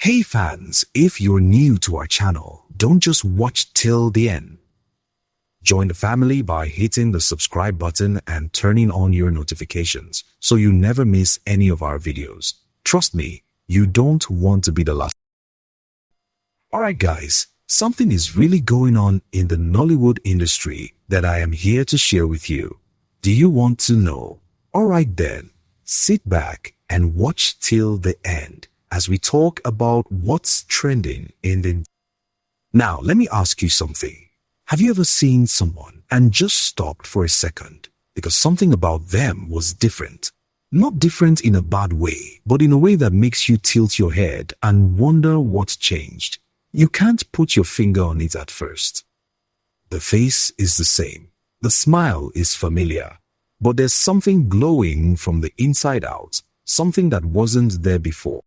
Hey fans, if you're new to our channel, don't just watch till the end. Join the family by hitting the subscribe button and turning on your notifications so you never miss any of our videos. Trust me, you don't want to be the last. Alright guys, something is really going on in the Nollywood industry that I am here to share with you. Do you want to know? Alright then, sit back and watch till the end as we talk about what's trending in the... Now, let me ask you something. Have you ever seen someone and just stopped for a second because something about them was different? Not different in a bad way, but in a way that makes you tilt your head and wonder what's changed. You can't put your finger on it at first. The face is the same. The smile is familiar. But there's something glowing from the inside out, something that wasn't there before.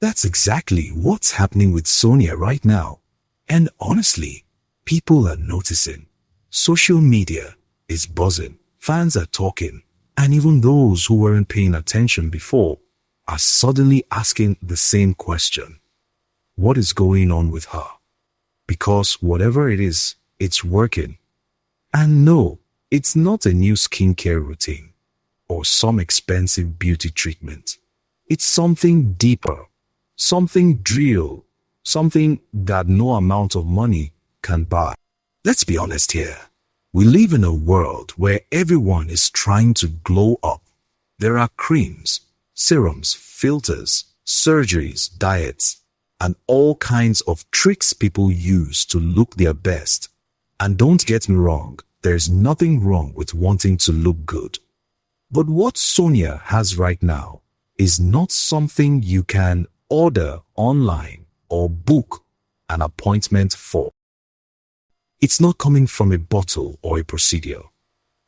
That's exactly what's happening with Sonia right now. And honestly, people are noticing. Social media is buzzing. Fans are talking. And even those who weren't paying attention before are suddenly asking the same question. What is going on with her? Because whatever it is, it's working. And no, it's not a new skincare routine or some expensive beauty treatment. It's something deeper, something real, something that no amount of money can buy. Let's be honest here. We live in a world where everyone is trying to glow up. There are creams, serums, filters, surgeries, diets, and all kinds of tricks people use to look their best. And don't get me wrong, there's nothing wrong with wanting to look good. But what Sonia has right now is not something you can order online or book an appointment for. It's not coming from a bottle or a procedure.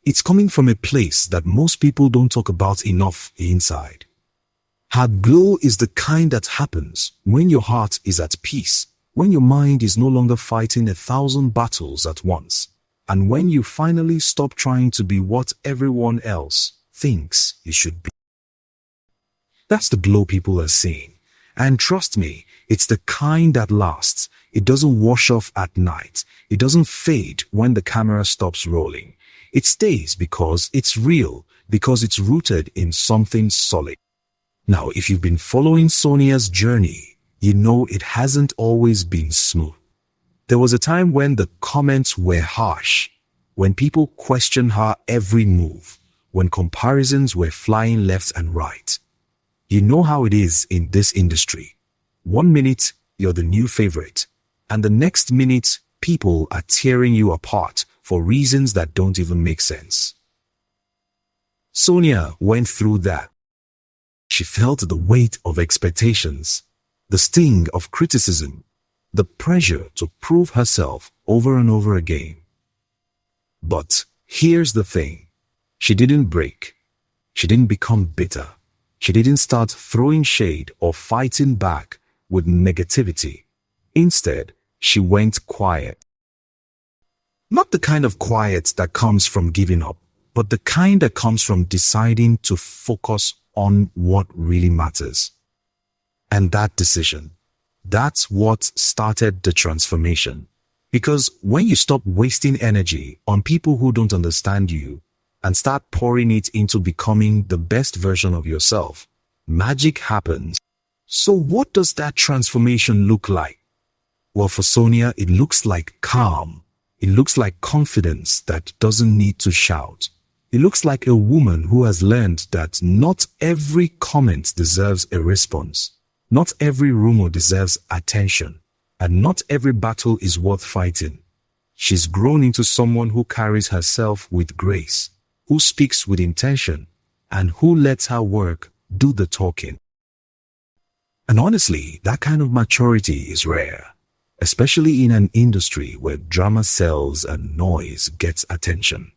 It's coming from a place that most people don't talk about enough inside. Her glow is the kind that happens when your heart is at peace, when your mind is no longer fighting 1,000 battles at once, and when you finally stop trying to be what everyone else thinks you should be. That's the glow people are seeing. And trust me, it's the kind that lasts. It doesn't wash off at night. It doesn't fade when the camera stops rolling. It stays because it's real, because it's rooted in something solid. Now, if you've been following Sonia's journey, you know it hasn't always been smooth. There was a time when the comments were harsh, when people questioned her every move, when comparisons were flying left and right. You know how it is in this industry. 1 minute, you're the new favorite, and the next minute, people are tearing you apart for reasons that don't even make sense. Sonia went through that. She felt the weight of expectations, the sting of criticism, the pressure to prove herself over and over again. But here's the thing. She didn't break. She didn't become bitter. She didn't start throwing shade or fighting back with negativity. Instead, she went quiet. Not the kind of quiet that comes from giving up, but the kind that comes from deciding to focus on what really matters. And that decision, that's what started the transformation. Because when you stop wasting energy on people who don't understand you and start pouring it into becoming the best version of yourself, magic happens. So what does that transformation look like? Well, for Sonia, it looks like calm. It looks like confidence that doesn't need to shout. It looks like a woman who has learned that not every comment deserves a response. Not every rumor deserves attention. And not every battle is worth fighting. She's grown into someone who carries herself with grace, who speaks with intention, and who lets her work do the talking. And honestly, that kind of maturity is rare, especially in an industry where drama sells and noise gets attention.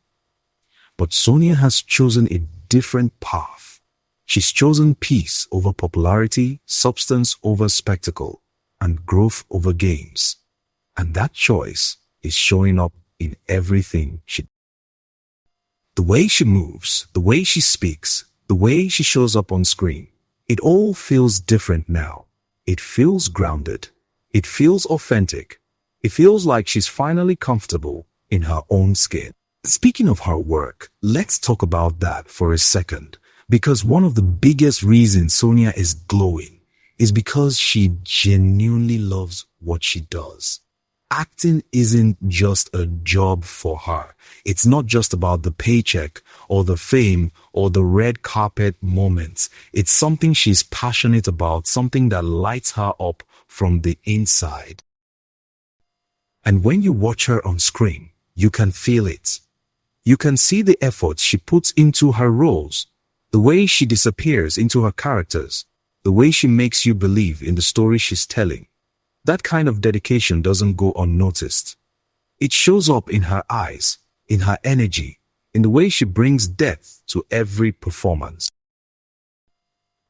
But Sonia has chosen a different path. She's chosen peace over popularity, substance over spectacle, and growth over games. And that choice is showing up in everything she does. The way she moves, the way she speaks, the way she shows up on screen, it all feels different now. It feels grounded. It feels authentic. It feels like she's finally comfortable in her own skin. Speaking of her work, let's talk about that for a second, because one of the biggest reasons Sonia is glowing is because she genuinely loves what she does. Acting isn't just a job for her. It's not just about the paycheck or the fame or the red carpet moments. It's something she's passionate about, something that lights her up from the inside. And when you watch her on screen, you can feel it. You can see the effort she puts into her roles, the way she disappears into her characters, the way she makes you believe in the story she's telling. That kind of dedication doesn't go unnoticed. It shows up in her eyes, in her energy, in the way she brings depth to every performance.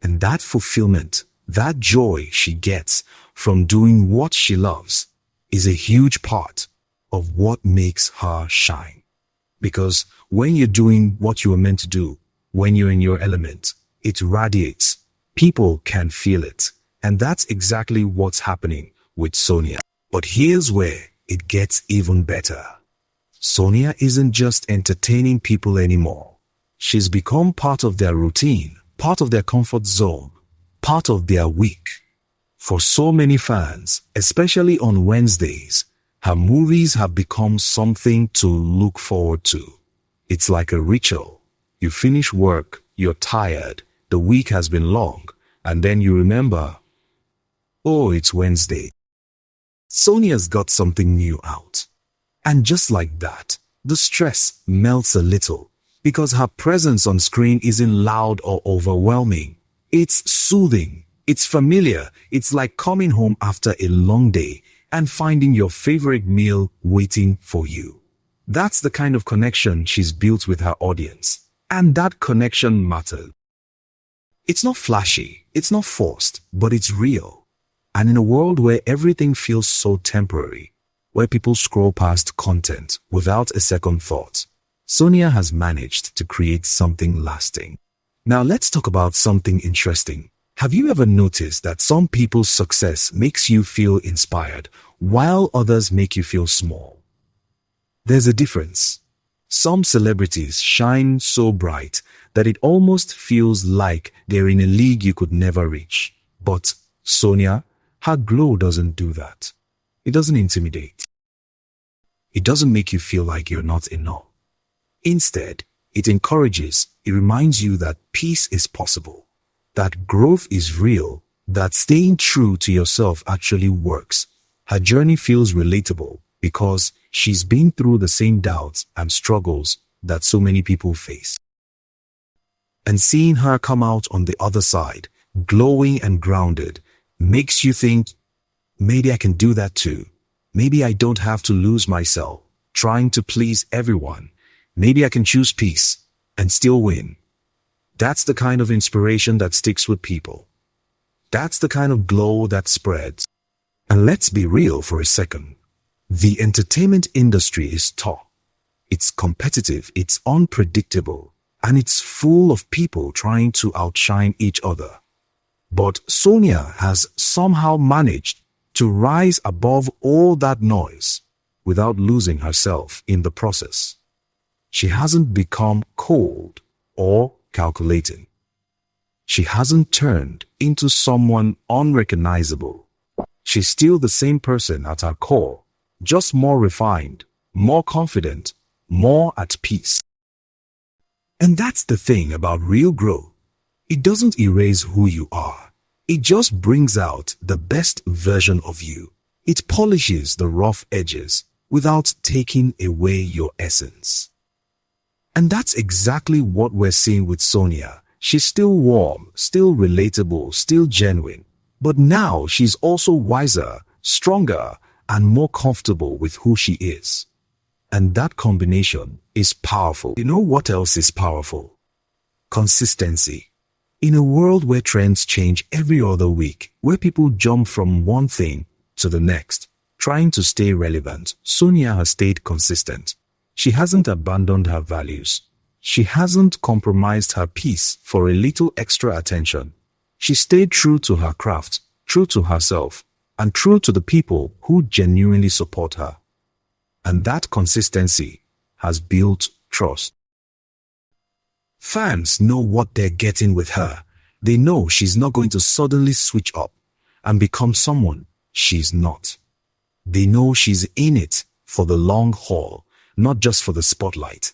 And that fulfillment, that joy she gets from doing what she loves, is a huge part of what makes her shine. Because when you're doing what you were meant to do, when you're in your element, it radiates. People can feel it. And that's exactly what's happening with Sonia. But here's where it gets even better. Sonia isn't just entertaining people anymore. She's become part of their routine, part of their comfort zone, part of their week. For so many fans, especially on Wednesdays, her movies have become something to look forward to. It's like a ritual. You finish work, you're tired, the week has been long, and then you remember, oh, it's Wednesday. Sonia's got something new out. And just like that, the stress melts a little because her presence on screen isn't loud or overwhelming. It's soothing. It's familiar. It's like coming home after a long day and finding your favorite meal waiting for you. That's the kind of connection she's built with her audience. And that connection matters. It's not flashy. It's not forced, but it's real. And in a world where everything feels so temporary, where people scroll past content without a second thought, Sonia has managed to create something lasting. Now let's talk about something interesting. Have you ever noticed that some people's success makes you feel inspired, while others make you feel small? There's a difference. Some celebrities shine so bright that it almost feels like they're in a league you could never reach. But Sonia, her glow doesn't do that. It doesn't intimidate. It doesn't make you feel like you're not enough. Instead, it encourages, it reminds you that peace is possible, that growth is real, that staying true to yourself actually works. Her journey feels relatable because she's been through the same doubts and struggles that so many people face. And seeing her come out on the other side, glowing and grounded, makes you think, maybe I can do that too. Maybe I don't have to lose myself trying to please everyone. Maybe I can choose peace and still win. That's the kind of inspiration that sticks with people. That's the kind of glow that spreads. And let's be real for a second. The entertainment industry is tough. It's competitive, it's unpredictable, and it's full of people trying to outshine each other. But Sonia has somehow managed to rise above all that noise without losing herself in the process. She hasn't become cold or calculating. She hasn't turned into someone unrecognizable. She's still the same person at her core, just more refined, more confident, more at peace. And that's the thing about real growth. It doesn't erase who you are. It just brings out the best version of you. It polishes the rough edges without taking away your essence. And that's exactly what we're seeing with Sonia. She's still warm, still relatable, still genuine. But now she's also wiser, stronger, and more comfortable with who she is. And that combination is powerful. You know what else is powerful? Consistency. In a world where trends change every other week, where people jump from one thing to the next, trying to stay relevant, Sonia has stayed consistent. She hasn't abandoned her values. She hasn't compromised her peace for a little extra attention. She stayed true to her craft, true to herself, and true to the people who genuinely support her. And that consistency has built trust. Fans know what they're getting with her. They know she's not going to suddenly switch up and become someone she's not. They know she's in it for the long haul, not just for the spotlight.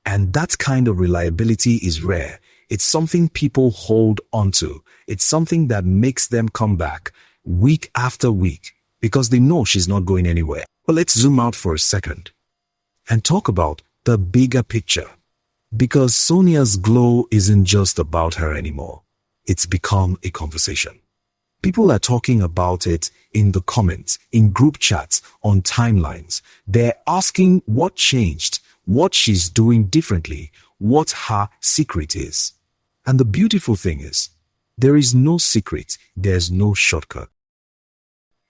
And that kind of reliability is rare. It's something people hold onto. It's something that makes them come back week after week because they know she's not going anywhere. But let's zoom out for a second and talk about the bigger picture. Because Sonia's glow isn't just about her anymore. It's become a conversation. People are talking about it in the comments, in group chats, on timelines. They're asking what changed, what she's doing differently, what her secret is. And the beautiful thing is, there is no secret, there's no shortcut.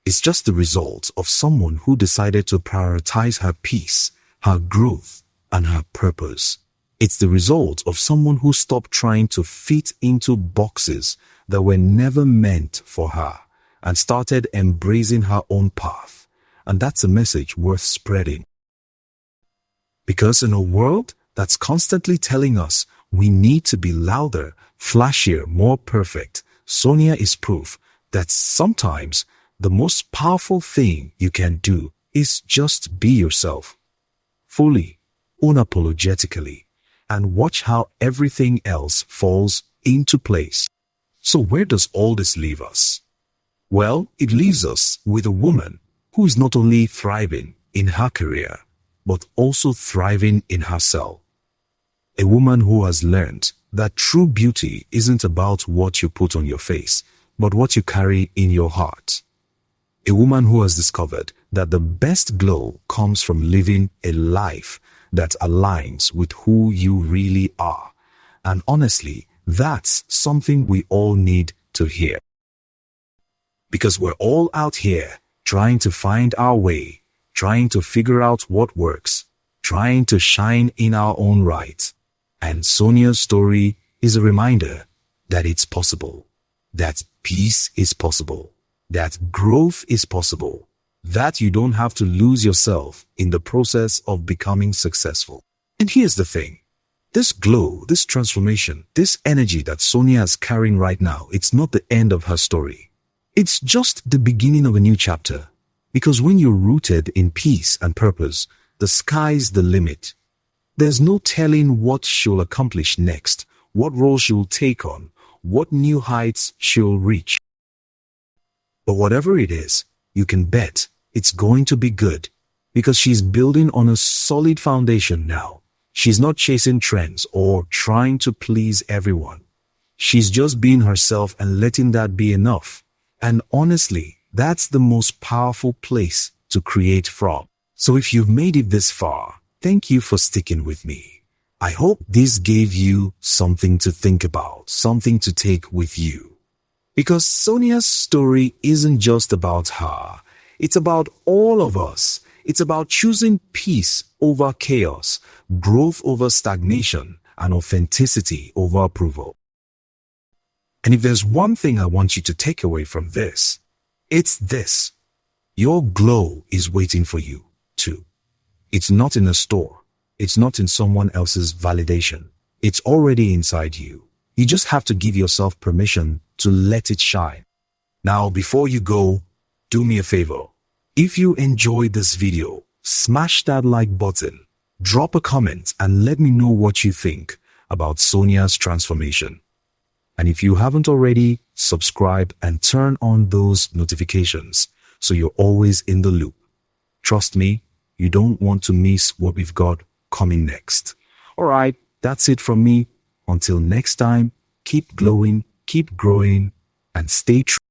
It's just the result of someone who decided to prioritize her peace, her growth, and her purpose. It's the result of someone who stopped trying to fit into boxes that were never meant for her and started embracing her own path. And that's a message worth spreading. Because in a world that's constantly telling us we need to be louder, flashier, more perfect, Sonia is proof that sometimes the most powerful thing you can do is just be yourself. Fully, unapologetically, and watch how everything else falls into place. So where does all this leave us? Well, it leaves us with a woman who is not only thriving in her career, but also thriving in herself. A woman who has learned that true beauty isn't about what you put on your face, but what you carry in your heart. A woman who has discovered that the best glow comes from living a life that aligns with who you really are. And honestly, that's something we all need to hear. Because we're all out here trying to find our way, trying to figure out what works, trying to shine in our own right. And Sonia's story is a reminder that it's possible, that peace is possible, that growth is possible, that you don't have to lose yourself in the process of becoming successful. And here's the thing. This glow, this transformation, this energy that Sonia is carrying right now, it's not the end of her story. It's just the beginning of a new chapter. Because when you're rooted in peace and purpose, the sky's the limit. There's no telling what she'll accomplish next, what role she'll take on, what new heights she'll reach. But whatever it is, you can bet it's going to be good because she's building on a solid foundation now. She's not chasing trends or trying to please everyone. She's just being herself and letting that be enough. And honestly, that's the most powerful place to create from. So if you've made it this far, thank you for sticking with me. I hope this gave you something to think about, something to take with you. Because Sonia's story isn't just about her. It's about all of us. It's about choosing peace over chaos, growth over stagnation, and authenticity over approval. And if there's one thing I want you to take away from this, it's this. Your glow is waiting for you, too. It's not in a store. It's not in someone else's validation. It's already inside you. You just have to give yourself permission to let it shine. Now, before you go, do me a favor. If you enjoyed this video, smash that like button, drop a comment, and let me know what you think about Sonia's transformation. And if you haven't already, subscribe and turn on those notifications so you're always in the loop. Trust me, you don't want to miss what we've got coming next. Alright, that's it from me. Until next time, keep glowing, keep growing, and stay true.